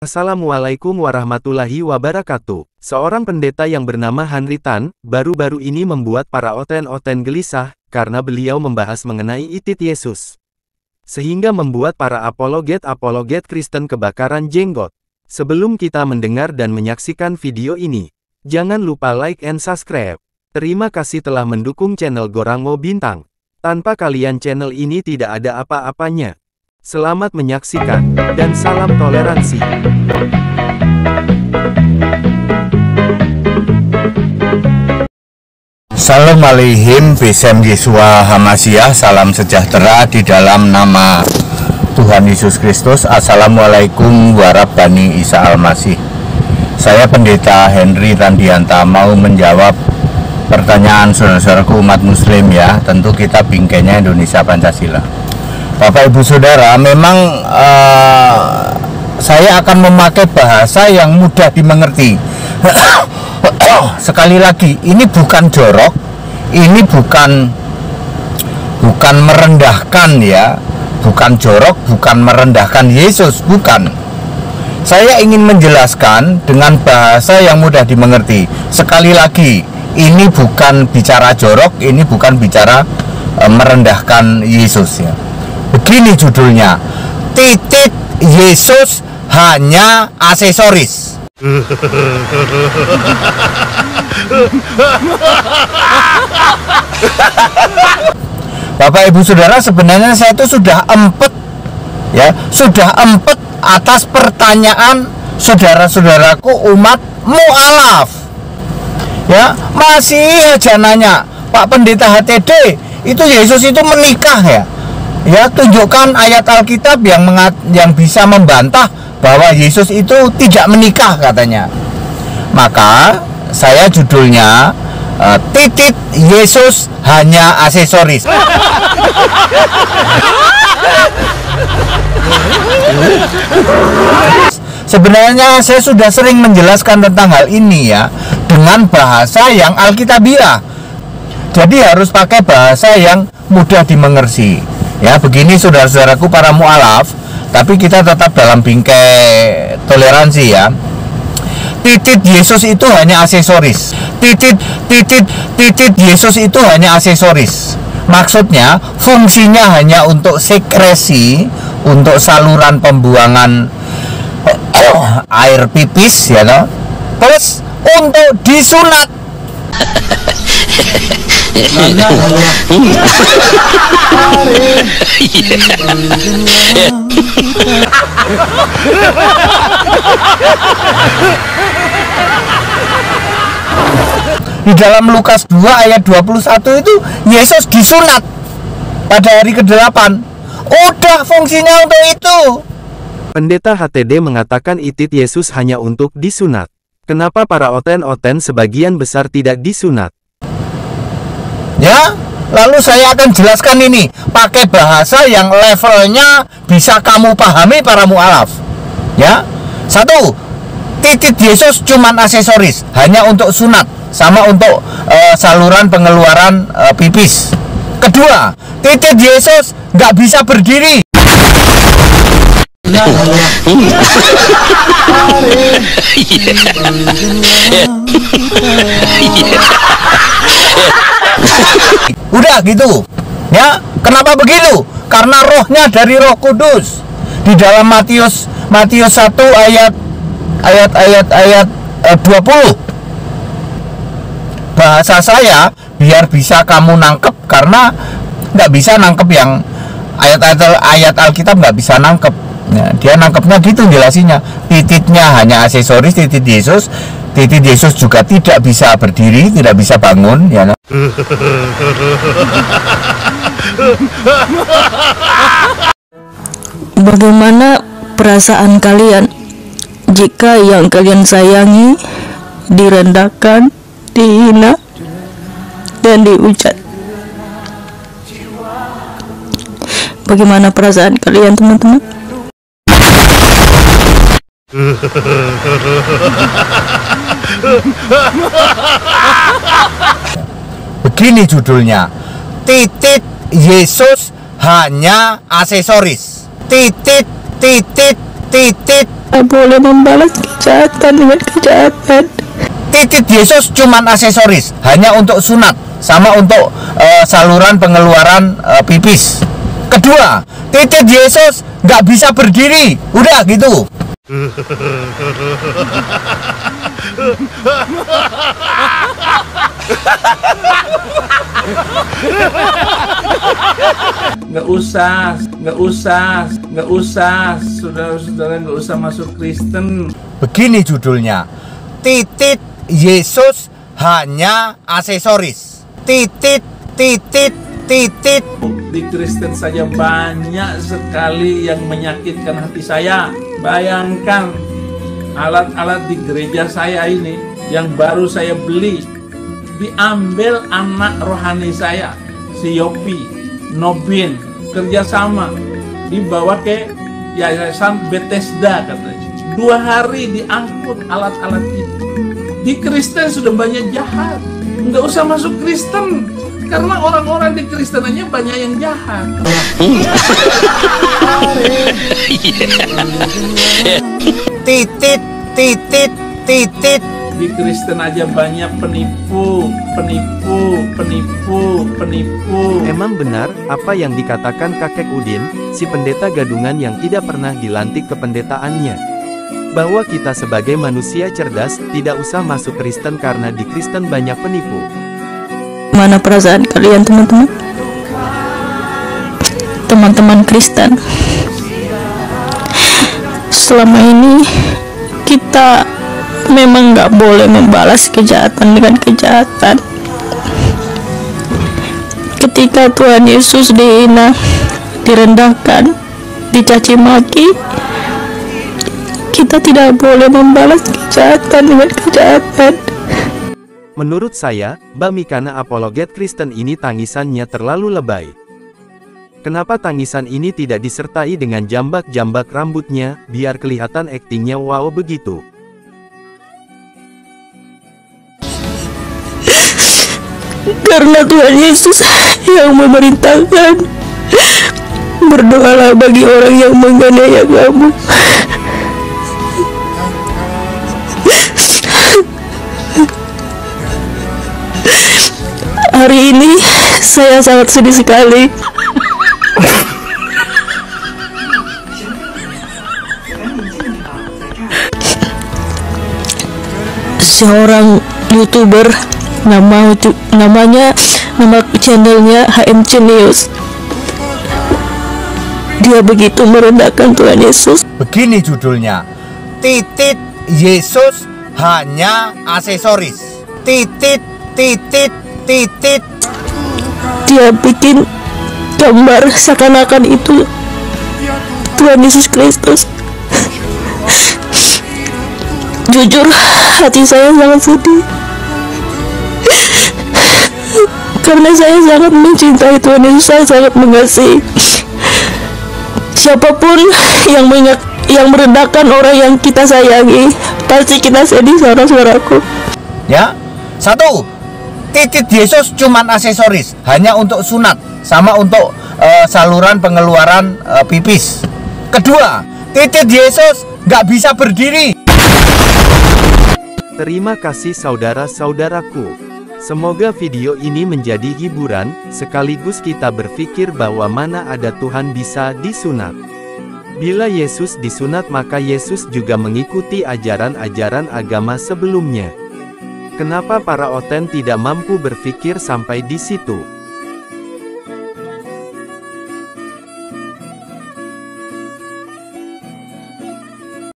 Assalamualaikum warahmatullahi wabarakatuh. Seorang pendeta yang bernama Henry Tan, baru-baru ini membuat para oten-oten gelisah, karena beliau membahas mengenai Itit Yesus. Sehingga membuat para apologet Kristen kebakaran jenggot. Sebelum kita mendengar dan menyaksikan video ini, jangan lupa like and subscribe. Terima kasih telah mendukung channel Gorango Bintang. Tanpa kalian channel ini tidak ada apa-apanya. Selamat menyaksikan, dan salam toleransi. Salam alaihim Bisem Yesua Hamasiah. Salam sejahtera di dalam nama Tuhan Yesus Kristus. Assalamualaikum warahmatullahi Isa Al-Masih. Saya pendeta Henry Tandianta mau menjawab pertanyaan saudara-saudaraku umat muslim ya. Tentu kita bingkainya Indonesia Pancasila. Bapak Ibu Saudara, memang saya akan memakai bahasa yang mudah dimengerti. Sekali lagi, ini bukan jorok, ini bukan merendahkan ya, bukan jorok, bukan merendahkan Yesus, bukan. Saya ingin menjelaskan dengan bahasa yang mudah dimengerti. Sekali lagi, ini bukan bicara jorok, ini bukan bicara merendahkan Yesus ya. Begini judulnya, Titit Yesus hanya aksesoris. Bapak Ibu Saudara, sebenarnya saya itu sudah empet ya, sudah empet atas pertanyaan saudara-saudaraku umat mu'alaf ya, masih aja nanya, Pak Pendeta HTD, itu Yesus itu menikah ya? Ya, tunjukkan ayat Alkitab yang bisa membantah bahwa Yesus itu tidak menikah katanya. Maka saya judulnya Titit Yesus hanya aksesoris. Sebenarnya saya sudah sering menjelaskan tentang hal ini ya, dengan bahasa yang alkitabiah. Jadi harus pakai bahasa yang mudah dimengerti. Ya, begini saudara-saudaraku para mu'alaf, tapi kita tetap dalam bingkai toleransi ya. Titit Yesus itu hanya aksesoris. Titit Yesus itu hanya aksesoris. Maksudnya, fungsinya hanya untuk sekresi, untuk saluran pembuangan air pipis ya toh. Terus untuk disunat. Di dalam Lukas 2 ayat 21 itu Yesus disunat pada hari ke-8. Udah fungsinya untuk itu. Pendeta HTD mengatakan Itit Yesus hanya untuk disunat. Kenapa para oten-oten sebagian besar tidak disunat? Ya, lalu saya akan jelaskan ini pakai bahasa yang levelnya bisa kamu pahami para mu'alaf. Ya, satu, titit Yesus cuman aksesoris, hanya untuk sunat, sama untuk saluran pengeluaran pipis. Kedua, titit Yesus nggak bisa berdiri. Udah gitu ya. Kenapa begitu? Karena rohnya dari Roh Kudus. Di dalam Matius 1 ayat 20. Bahasa saya biar bisa kamu nangkep, karena nggak bisa nangkep yang ayat Alkitab, nggak bisa nangkep ya, dia nangkepnya gitu jelasinya. Tititnya hanya aksesoris, titit Yesus juga tidak bisa berdiri, tidak bisa bangun ya. Bagaimana perasaan kalian jika yang kalian sayangi direndahkan, dihina, dan dihujat? Bagaimana perasaan kalian, teman-teman? Begini judulnya, Titit Yesus hanya aksesoris. Titit Tak boleh membalas kejahatan dengan kejahatan. Titik Yesus cuman aksesoris, hanya untuk sunat, sama untuk saluran pengeluaran pipis. Kedua, titik Yesus nggak bisa berdiri, udah gitu. Nggak usah, saudara-saudara nggak usah masuk Kristen. Begini judulnya, titik Yesus hanya aksesoris. Titik. Di Kristen saja banyak sekali yang menyakitkan hati saya. Bayangkan alat-alat di gereja saya ini yang baru saya beli, diambil anak rohani saya, si Yopi, Nobin, kerjasama, dibawa ke Yayasan Bethesda katanya. 2 hari diangkut alat-alat itu. Di Kristen sudah banyak jahat, nggak usah masuk Kristen. Karena orang-orang di Kristen aja banyak yang jahat. Titik. Di Kristen aja banyak penipu. Emang benar apa yang dikatakan kakek Udin, si pendeta gadungan yang tidak pernah dilantik kependetaannya. Bahwa kita sebagai manusia cerdas tidak usah masuk Kristen karena di Kristen banyak penipu. Mana perasaan kalian teman-teman? Teman-teman Kristen, selama ini kita memang nggak boleh membalas kejahatan dengan kejahatan. Ketika Tuhan Yesus dihina, direndahkan, dicaci maki, kita tidak boleh membalas kejahatan dengan kejahatan. Menurut saya, Mbak Mikana apologet Kristen ini tangisannya terlalu lebay. Kenapa tangisan ini tidak disertai dengan jambak-jambak rambutnya, biar kelihatan aktingnya wow begitu? Karena Tuhan Yesus yang memerintahkan, berdoalah bagi orang yang menganiaya kamu. Hari ini saya sangat sedih sekali. Seorang YouTuber, nama channelnya HMC News, dia begitu merendahkan Tuhan Yesus. Begini judulnya, titik Yesus hanya aksesoris. Titik. Dia bikin gambar seakan-akan itu Tuhan Yesus Kristus. Jujur, hati saya sangat sedih. Karena saya sangat mencintai Tuhan Yesus, saya sangat mengasihi. Siapapun yang merendahkan orang yang kita sayangi, pasti kita sedih, saudara-saudaraku. Ya, 1. Titik Yesus cuman aksesoris, hanya untuk sunat, sama untuk saluran pengeluaran pipis. Kedua, titik Yesus nggak bisa berdiri. Terima kasih saudara-saudaraku. Semoga video ini menjadi hiburan, sekaligus kita berpikir bahwa mana ada Tuhan bisa disunat. Bila Yesus disunat maka Yesus juga mengikuti ajaran-ajaran agama sebelumnya. Kenapa para oten tidak mampu berpikir sampai di situ?